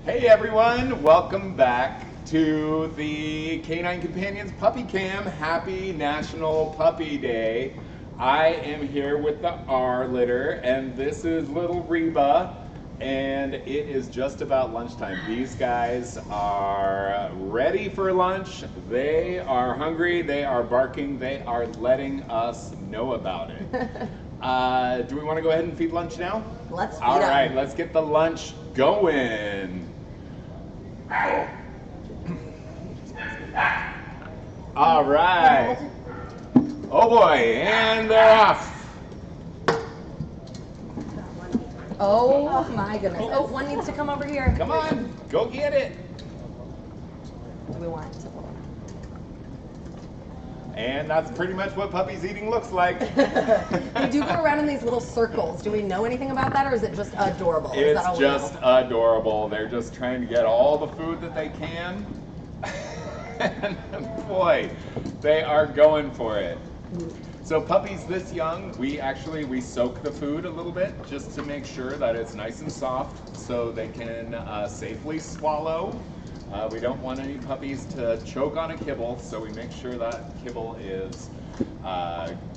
Hey everyone, welcome back to the Canine Companions Puppy Cam. Happy National Puppy Day. I am here with the R litter, and this is little Reba, and it is just about lunchtime. These guys are ready for lunch. They are hungry, they are barking, they are letting us know about it. Do we want to go ahead and feed lunch now? Let's feed All them. right, let's get the lunch going. All right. Oh boy, and they're off. Oh my goodness. Oh, one needs to come over here. Come on, go get it. Do we want to? And that's pretty much what puppies eating looks like. They do go around in these little circles. Do we know anything about that, or is it just adorable? Is that It's all we just know? adorable. They're just trying to get all the food that they can. And boy, they are going for it. So puppies this young, we soak the food a little bit just to make sure that it's nice and soft so they can safely swallow. We don't want any puppies to choke on a kibble, so we make sure that kibble is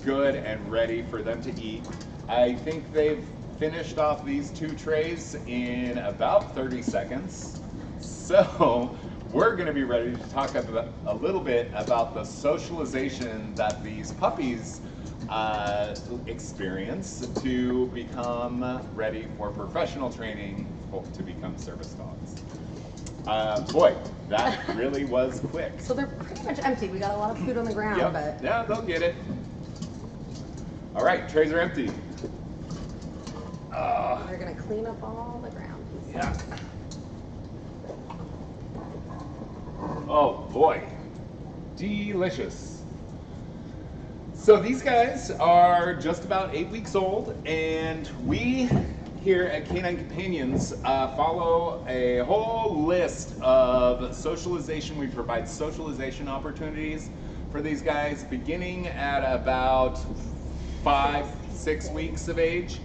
good and ready for them to eat. I think they've finished off these 2 trays in about 30 seconds. So we're going to be ready to talk about, a little bit about the socialization that these puppies experience to become ready for professional training to become service dogs. Boy, that really was quick. So they're pretty much empty. We got a lot of food on the ground, Yep. but Yeah, they'll get it. All right, trays are empty. they're gonna clean up all the ground. Yeah. Oh boy, delicious. So these guys are just about 8 weeks old, and we here at Canine Companions follow a whole list of socialization. We provide socialization opportunities for these guys beginning at about 5-6 weeks of age.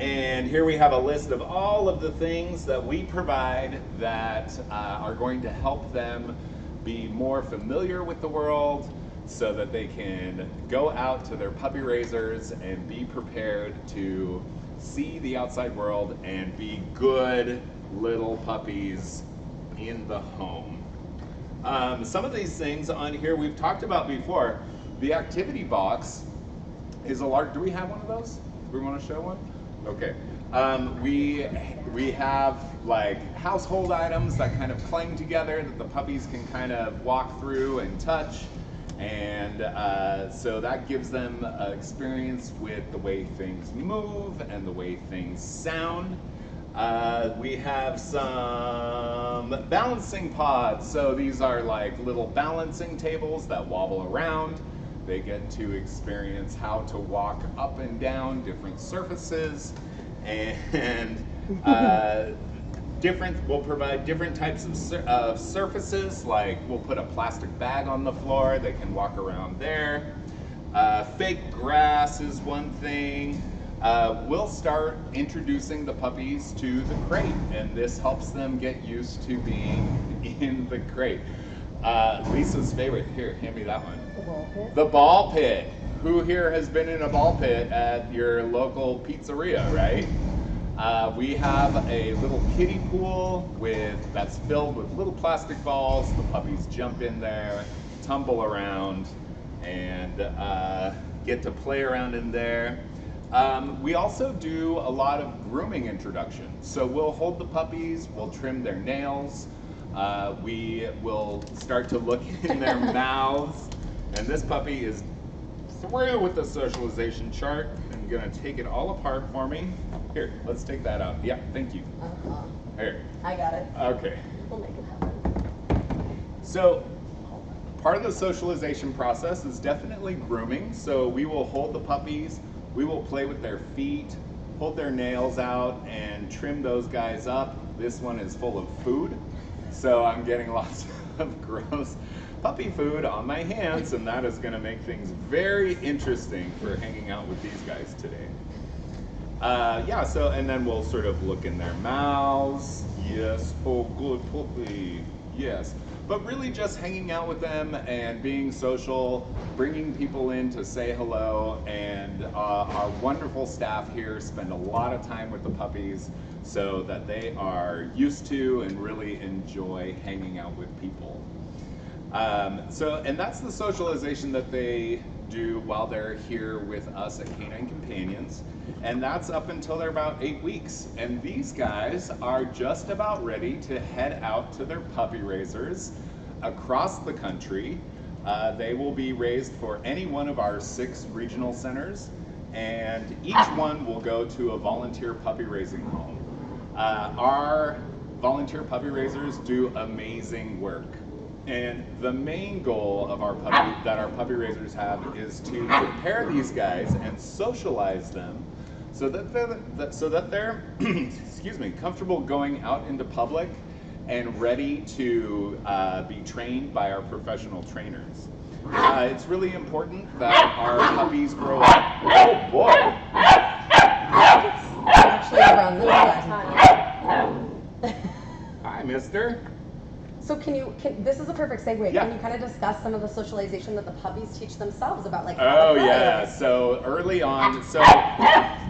And here we have a list of all of the things that we provide that are going to help them be more familiar with the world so that they can go out to their puppy raisers and be prepared to see the outside world and be good little puppies in the home. Some of these things on here we've talked about before. The activity box is a large, do we have one of those? Do we want to show one? Okay. We have like household items that kind of cling together that the puppies can kind of walk through and touch. And so that gives them experience with the way things move and the way things sound. We have some balancing pods. So these are like little balancing tables that wobble around. They get to experience how to walk up and down different surfaces, and we'll provide different types of surfaces, like we'll put a plastic bag on the floor, they can walk around there. Fake grass is one thing. We'll start introducing the puppies to the crate, and this helps them get used to being in the crate. Lisa's favorite, here, hand me that one. The ball pit. The ball pit. Who here has been in a ball pit at your local pizzeria, right? We have a little kiddie pool that's filled with little plastic balls. The puppies jump in there, tumble around, and get to play around in there. We also do a lot of grooming introductions. So we'll hold the puppies, we'll trim their nails, we will start to look in their mouths, and this puppy is through with the socialization chart. I'm gonna take it all apart for me. Here, let's take that out. Yeah, thank you. Here. I got it. Okay. We'll make it happen. So part of the socialization process is definitely grooming. So we will hold the puppies, we will play with their feet, hold their nails out, and trim those guys up. This one is full of food, so I'm getting lots of gross puppy food on my hands, and that is going to make things very interesting for hanging out with these guys today. Yeah, so, and then we'll sort of look in their mouths. Yes, oh, good puppy. Yes. But really just hanging out with them and being social, bringing people in to say hello, and our wonderful staff here spend a lot of time with the puppies so that they are used to and really enjoy hanging out with people. And that's the socialization that they do while they're here with us at Canine Companions. And that's up until they're about 8 weeks. And these guys are just about ready to head out to their puppy raisers across the country. They will be raised for any one of our 6 regional centers, and each one will go to a volunteer puppy raising home. Our volunteer puppy raisers do amazing work. And the main goal of our puppy raisers have is to prepare these guys and socialize them so that they're excuse me, comfortable going out into public and ready to be trained by our professional trainers. It's really important that our puppies grow up. Oh boy! Actually, around this time. Hi, mister. So this is a perfect segue. Yeah. Can you kind of discuss some of the socialization that the puppies teach themselves about, like, Oh yeah, so early on, so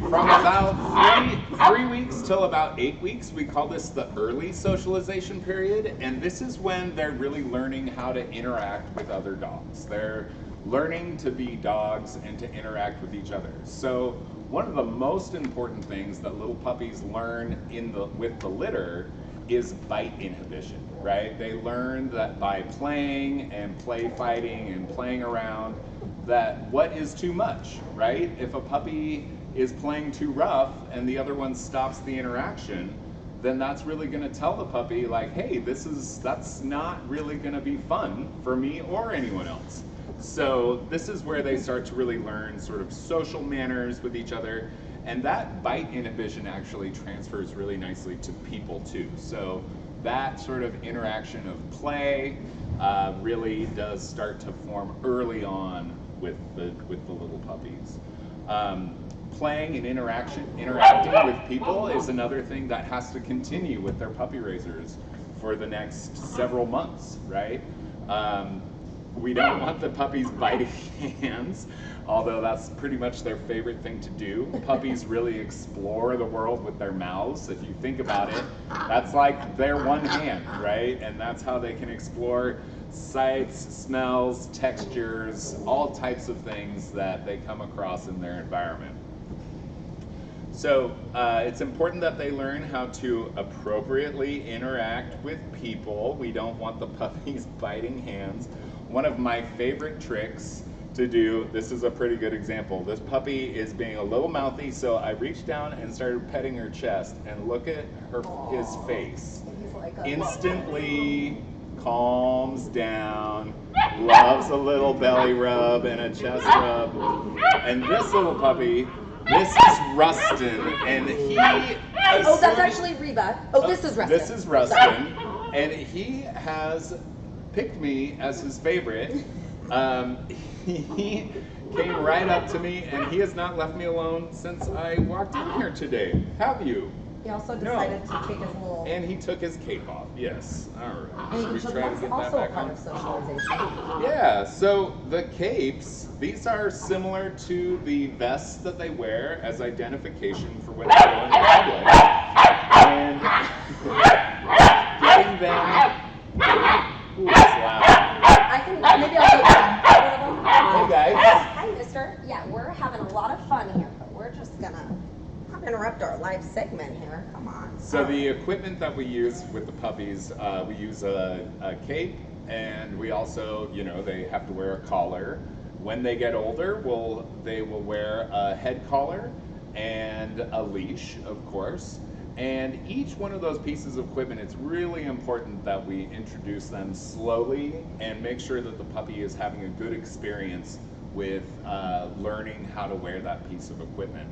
from about 3 weeks till about 8 weeks, we call this the early socialization period, and this is when they're really learning how to interact with other dogs. They're learning to be dogs and to interact with each other. So one of the most important things that little puppies learn with the litter is bite inhibition, right? They learn that by playing and play fighting and playing around, that what is too much, right? If a puppy is playing too rough and the other one stops the interaction, then that's really gonna tell the puppy, like, hey, that's not really gonna be fun for me or anyone else. So this is where they start to really learn sort of social manners with each other. And that bite inhibition actually transfers really nicely to people too. So that sort of interaction of play really does start to form early on with the little puppies. Playing and interacting with people is another thing that has to continue with their puppy raisers for the next several months, right? We don't want the puppies biting hands, although that's pretty much their favorite thing to do. Puppies really explore the world with their mouths. If you think about it, that's like their one hand, right? And that's how they can explore sights, smells, textures, all types of things that they come across in their environment. So it's important that they learn how to appropriately interact with people. We don't want the puppies biting hands. One of my favorite tricks to do, this is a pretty good example. This puppy is being a little mouthy, so I reached down and started petting her chest, and look at his face. Instantly calms down, loves a little belly rub and a chest rub. And this little puppy, this is Rustin, and he... Oh, that's actually Reba. Oh, this is Rustin. This is Rustin, and he has picked me as his favorite. He came right up to me, and he has not left me alone since I walked in here today. Have you? He also decided to take his little... And he took his cape off, yes. All right. So that's also a part of socialization. Yeah, so the capes, these are similar to the vests that they wear as identification for when they go in public. And getting them... Ooh, that's loud. Maybe I'll take one of them. Hey guys. Hi, mister. Yeah, we're having a lot of fun here, but we're just gonna interrupt our live segment here. Come on. So the equipment that we use with the puppies, we use a cape, and we also, they have to wear a collar. When they get older, they will wear a head collar and a leash, of course. And each one of those pieces of equipment, it's really important that we introduce them slowly and make sure that the puppy is having a good experience with learning how to wear that piece of equipment.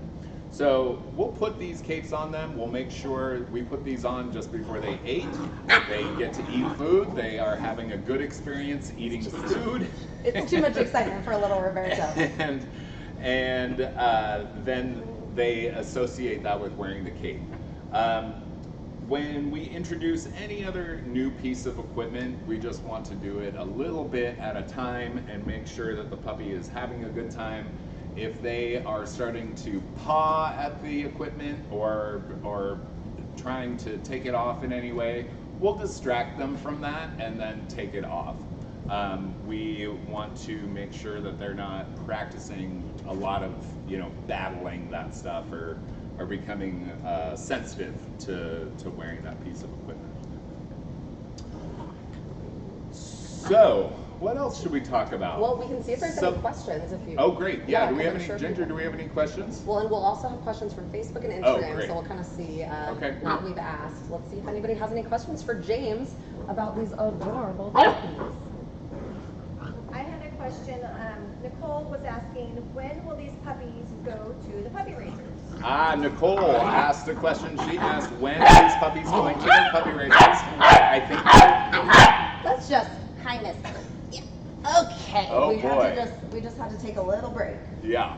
So we'll put these capes on them. We'll make sure we put these on just before they ate. They get to eat food. They are having a good experience eating food. It's too much excitement for a little Roberto. And then they associate that with wearing the cape. Um, when we introduce any other new piece of equipment, we just want to do it a little bit at a time and make sure that the puppy is having a good time. If they are starting to paw at the equipment or trying to take it off in any way, we'll distract them from that and then take it off. We want to make sure that they're not practicing a lot of, battling that stuff or becoming sensitive to wearing that piece of equipment. So, what else should we talk about? Well, we can see if there's any questions if you. Oh, great. Yeah, do we have any, sure Ginger, do we have any questions? Well, and we'll also have questions from Facebook and Oh, Instagram, great. so we'll kind of see Okay. what we've asked. Let's see if anybody has any questions for James about these adorable puppies. I had a question. Nicole was asking, when will these puppies go to the puppy raisers? Nicole asked a question. She asked, when are these puppies going to their puppy raisers? I think Let's just, hi, Miss. Yeah. Okay. Oh, We just had to take a little break. yeah.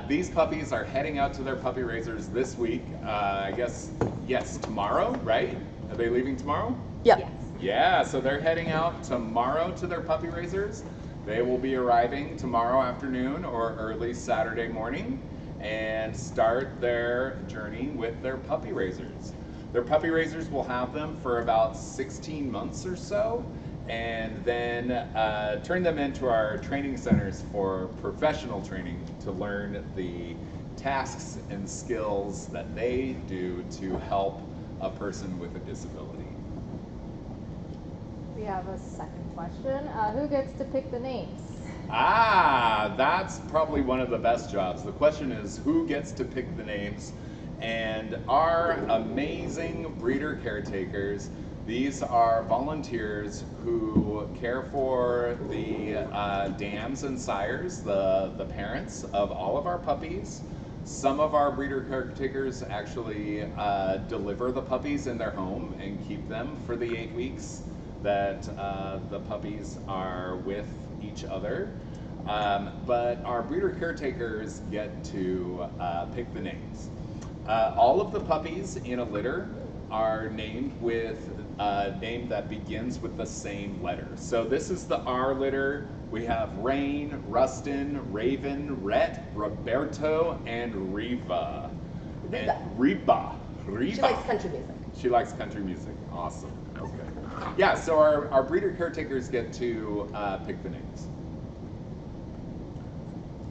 These puppies are heading out to their puppy raisers this week. I guess, yes, tomorrow, right? Are they leaving tomorrow? Yep. Yes. Yeah, so they're heading out tomorrow to their puppy raisers. They will be arriving tomorrow afternoon or early Saturday morning and start their journey with their puppy raisers. Their puppy raisers will have them for about 16 months or so, and then turn them into our training centers for professional training to learn the tasks and skills that they do to help a person with a disability. We have a second question. Who gets to pick the names? That's probably one of the best jobs. The question is, who gets to pick the names? And our amazing breeder caretakers, these are volunteers who care for the dams and sires, the parents of all of our puppies. Some of our breeder caretakers actually deliver the puppies in their home and keep them for the 8 weeks that the puppies are with each other. But our breeder caretakers get to pick the names. All of the puppies in a litter are named with a name that begins with the same letter. So this is the R litter. We have Rain, Rustin, Raven, Rhett, Roberto, and Reba. Reba. And Reba. She likes country music. She likes country music. Awesome. Okay. Yeah, so our breeder caretakers get to pick the names.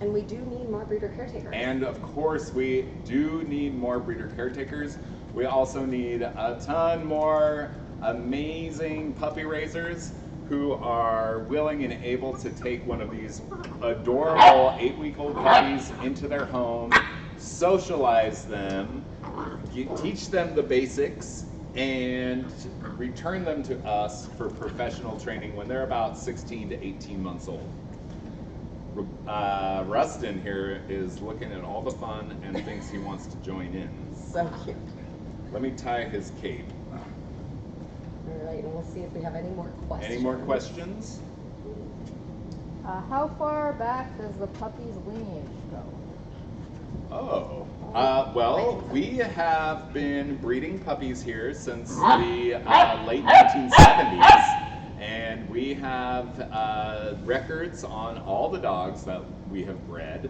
And we do need more breeder caretakers. And of course, we do need more breeder caretakers. We also need a ton more amazing puppy raisers who are willing and able to take one of these adorable 8-week-old puppies into their home, socialize them, teach them the basics, and return them to us for professional training when they're about 16 to 18 months old. Rustin here is looking at all the fun and thinks he wants to join in. So cute. Let me tie his cape. All right, and we'll see if we have any more questions. Any more questions? How far back does the puppy's lineage go? Oh, well, we have been breeding puppies here since the late 1970s, and we have records on all the dogs that we have bred,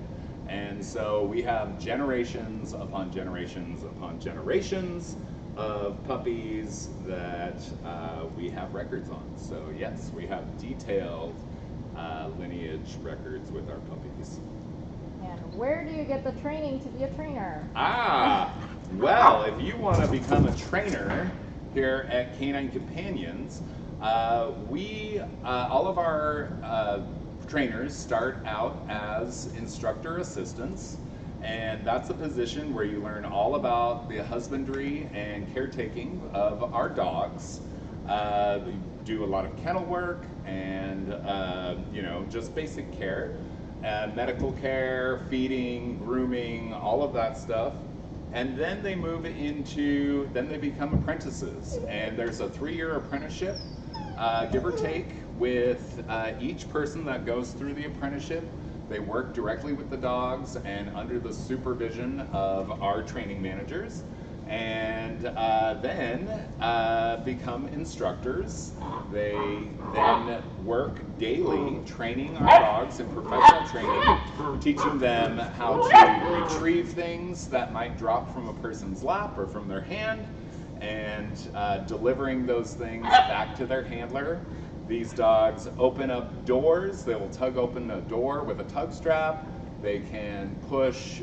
and so we have generations upon generations upon generations of puppies that we have records on. So yes, we have detailed lineage records with our puppies. And where do you get the training to be a trainer? Well, if you want to become a trainer here at Canine Companions, all of our trainers start out as instructor assistants, and that's a position where you learn all about the husbandry and caretaking of our dogs. We do a lot of kennel work and just basic care. Medical care, feeding, grooming, all of that stuff. And then they they become apprentices. And there's a 3-year apprenticeship, give or take, with each person that goes through the apprenticeship. They work directly with the dogs and under the supervision of our training managers, and then become instructors. They then work daily training our dogs in professional training, teaching them how to retrieve things that might drop from a person's lap or from their hand, and delivering those things back to their handler. These dogs open up doors. They will tug open a door with a tug strap. They can push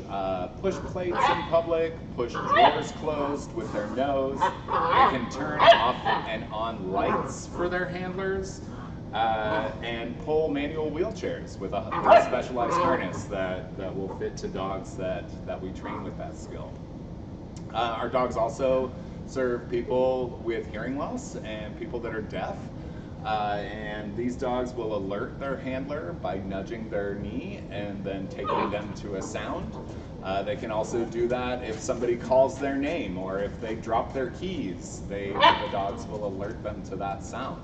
plates in public, push drawers closed with their nose. They can turn off and on lights for their handlers, and pull manual wheelchairs with a specialized harness that will fit to dogs that we train with that skill. Our dogs also serve people with hearing loss and people that are deaf. And these dogs will alert their handler by nudging their knee and then taking them to a sound. They can also do that if somebody calls their name or if they drop their keys. The dogs will alert them to that sound.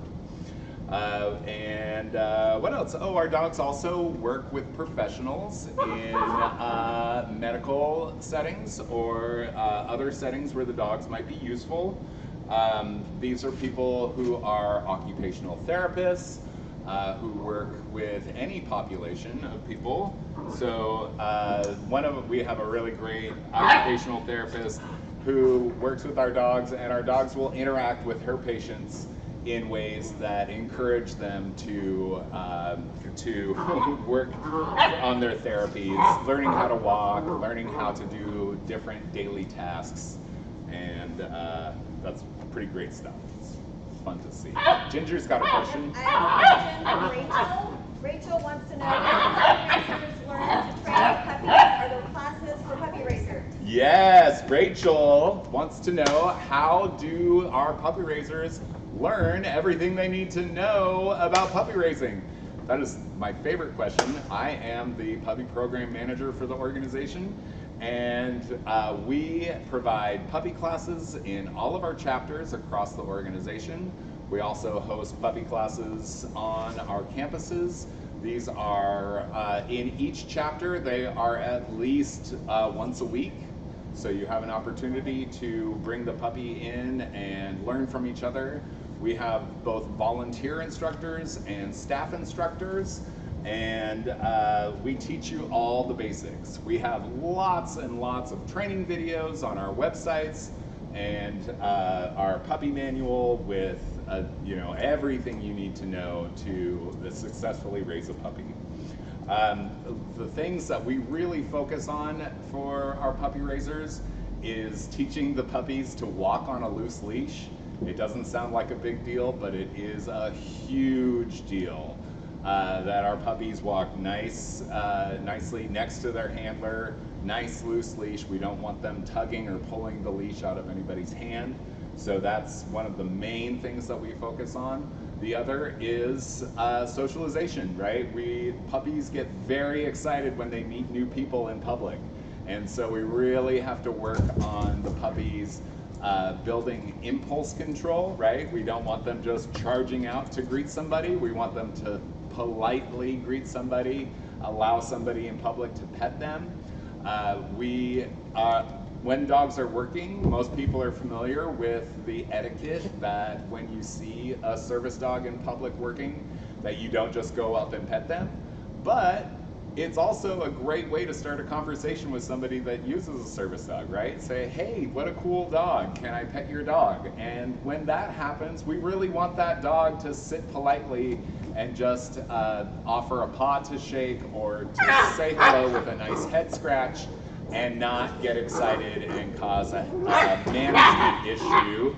What else? Oh, our dogs also work with professionals in medical settings or other settings where the dogs might be useful. These are people who are occupational therapists, who work with any population of people. So we have a really great occupational therapist who works with our dogs, and our dogs will interact with her patients in ways that encourage them to work on their therapies, learning how to walk, learning how to do different daily tasks, and that's pretty great stuff. It's fun to see. Ginger's got a question. I have a question from Rachel. Rachel wants to know how puppy raisers learn to train puppies. Are there classes for puppy raisers? Yes, Rachel wants to know, how do our puppy raisers learn everything they need to know about puppy raising? That is my favorite question. I am the puppy program manager for the organization, and we provide puppy classes in all of our chapters across the organization. We also host puppy classes on our campuses. These are, in each chapter, they are at least once a week. So you have an opportunity to bring the puppy in and learn from each other. We have both volunteer instructors and staff instructors, and we teach you all the basics. We have lots and lots of training videos on our websites, and our puppy manual with everything you need to know to successfully raise a puppy. The things that we really focus on for our puppy raisers is teaching the puppies to walk on a loose leash. It doesn't sound like a big deal, but it is a huge deal that our puppies walk nicely next to their handler, nice loose leash. We don't want them tugging or pulling the leash out of anybody's hand. So that's one of the main things that we focus on. The other is socialization, right? Puppies get very excited when they meet new people in public. And so we really have to work on the puppies building impulse control, right? We don't want them just charging out to greet somebody. We want them to politely greet somebody, allow somebody in public to pet them. When dogs are working, most people are familiar with the etiquette that when you see a service dog in public working, that you don't just go up and pet them. But it's also a great way to start a conversation with somebody that uses a service dog, right? Say, hey, what a cool dog. Can I pet your dog? And when that happens, we really want that dog to sit politely and just offer a paw to shake or to say hello with a nice head scratch, and not get excited and cause a management issue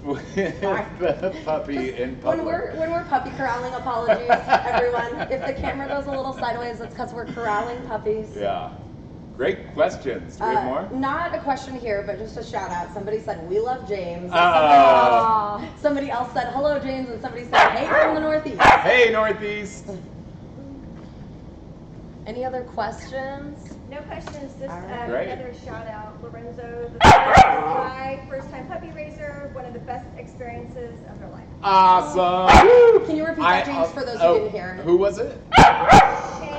with the puppy in public. When we're puppy corralling, apologies, everyone. If the camera goes a little sideways, it's because we're corralling puppies. Yeah. Great questions. Do we have more? Not a question here, but just a shout out. Somebody said, we love James. Somebody else said, hello, James. And somebody said, hey, from the Northeast. Hey, Northeast. Any other questions? No questions, just Alright. another shout out. Lorenzo, the guy, first time puppy raiser, one of the best experiences of their life. Awesome. Can you repeat that, James, for those who didn't hear? Who was it? Shane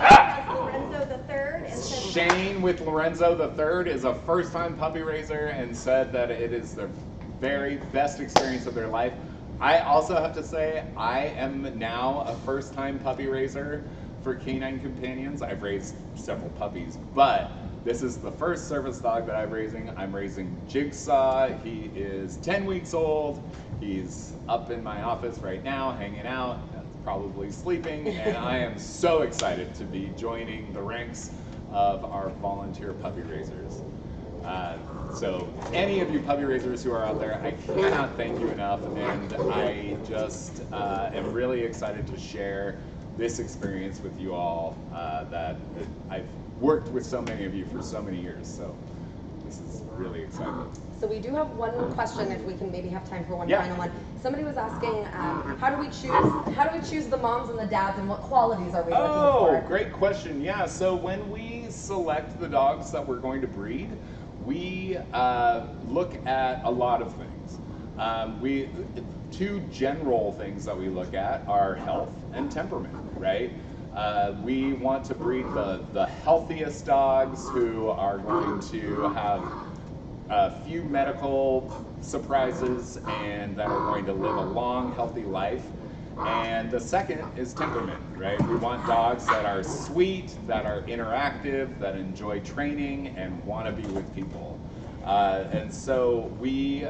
Shane with Lorenzo the third is a first-time puppy raiser and said that it is the very best experience of their life. I also have to say, I am now a first-time puppy raiser for Canine Companions. I've raised several puppies, but this is the first service dog that I'm raising. I'm raising Jigsaw. He is 10 weeks old. He's up in my office right now, hanging out, probably sleeping, and I am so excited to be joining the ranks of our volunteer puppy raisers. So any of you puppy raisers who are out there, I cannot thank you enough, and I just am really excited to share this experience with you all that I've worked with so many of you for so many years, so this is really exciting. So we do have one question, if we can maybe have time for one Yeah. final one. Somebody was asking, how do we choose the moms and the dads, and what qualities are we looking for? Oh, great question. Yeah, so when we select the dogs that we're going to breed, we look at a lot of things. Two general things that we look at are health and temperament, right? We want to breed the healthiest dogs who are going to have a few medical surprises and that are going to live a long, healthy life. And the second is temperament, right? We want dogs that are sweet, that are interactive, that enjoy training and want to be with people. And so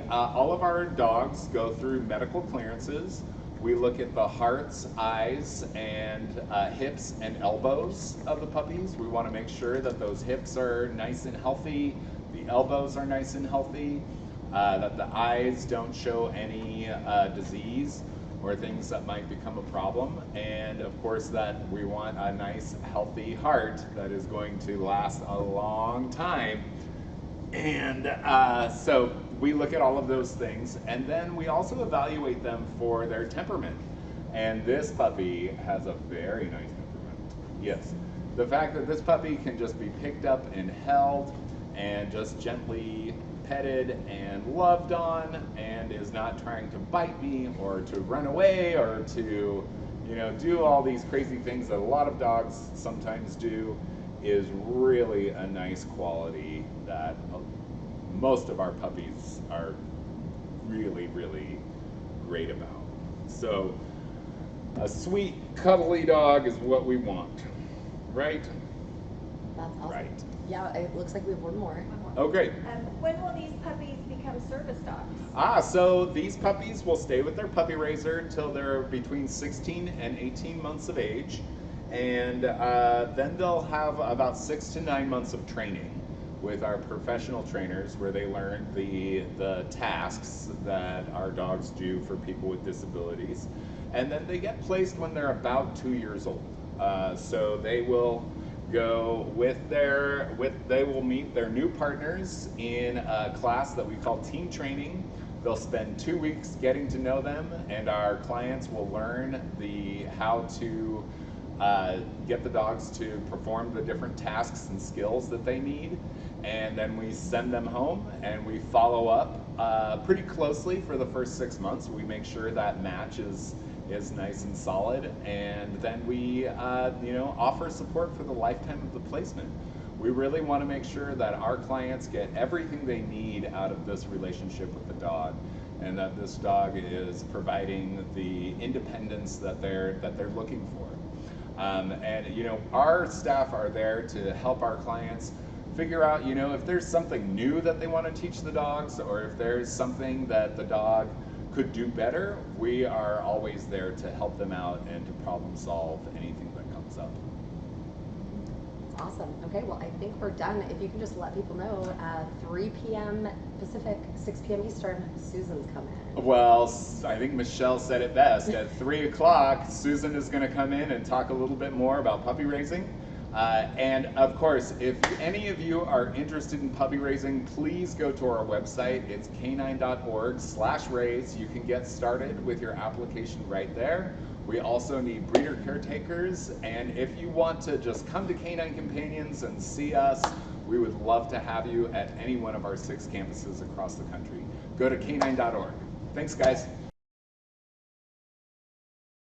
all of our dogs go through medical clearances. We look at the hearts, eyes, and hips and elbows of the puppies. We want to make sure that those hips are nice and healthy, the elbows are nice and healthy, that the eyes don't show any disease or things that might become a problem, and of course that we want a nice healthy heart that is going to last a long time. And so we look at all of those things, and then we also evaluate them for their temperament. And this puppy has a very nice temperament. Yes. The fact that this puppy can just be picked up and held and just gently petted and loved on and is not trying to bite me or to run away or to, do all these crazy things that a lot of dogs sometimes do is really a nice quality that most of our puppies are really, really great about. So a sweet, cuddly dog is what we want, right? That's awesome. Right. Yeah, it looks like we have one more. Oh, great. When will these puppies become service dogs? So these puppies will stay with their puppy raiser until they're between 16 and 18 months of age. And then they'll have about 6 to 9 months of training with our professional trainers where they learn the tasks that our dogs do for people with disabilities. And then they get placed when they're about 2 years old. So they will go they will meet their new partners in a class that we call team training. They'll spend 2 weeks getting to know them, and our clients will learn how to get the dogs to perform the different tasks and skills that they need. And then we send them home and we follow up pretty closely for the first 6 months. We make sure that match is nice and solid, and then we offer support for the lifetime of the placement. We really want to make sure that our clients get everything they need out of this relationship with the dog, and that this dog is providing the independence that they're looking for. And our staff are there to help our clients figure out if there's something new that they want to teach the dogs, or if there's something that the dog could do better. We are always there to help them out and to problem solve anything that comes up. Awesome. Okay, well, I think we're done. If you can just let people know, 3 p.m. Pacific, 6 p.m. Eastern, Susan's coming. Well, I think Michelle said it best. At 3 o'clock, Susan is going to come in and talk a little bit more about puppy raising. And of course, if any of you are interested in puppy raising, please go to our website. It's canine.org/raise. You can get started with your application right there. We also need breeder caretakers, and if you want to just come to Canine Companions and see us, we would love to have you at any one of our 6 campuses across the country. Go to canine.org. Thanks, guys.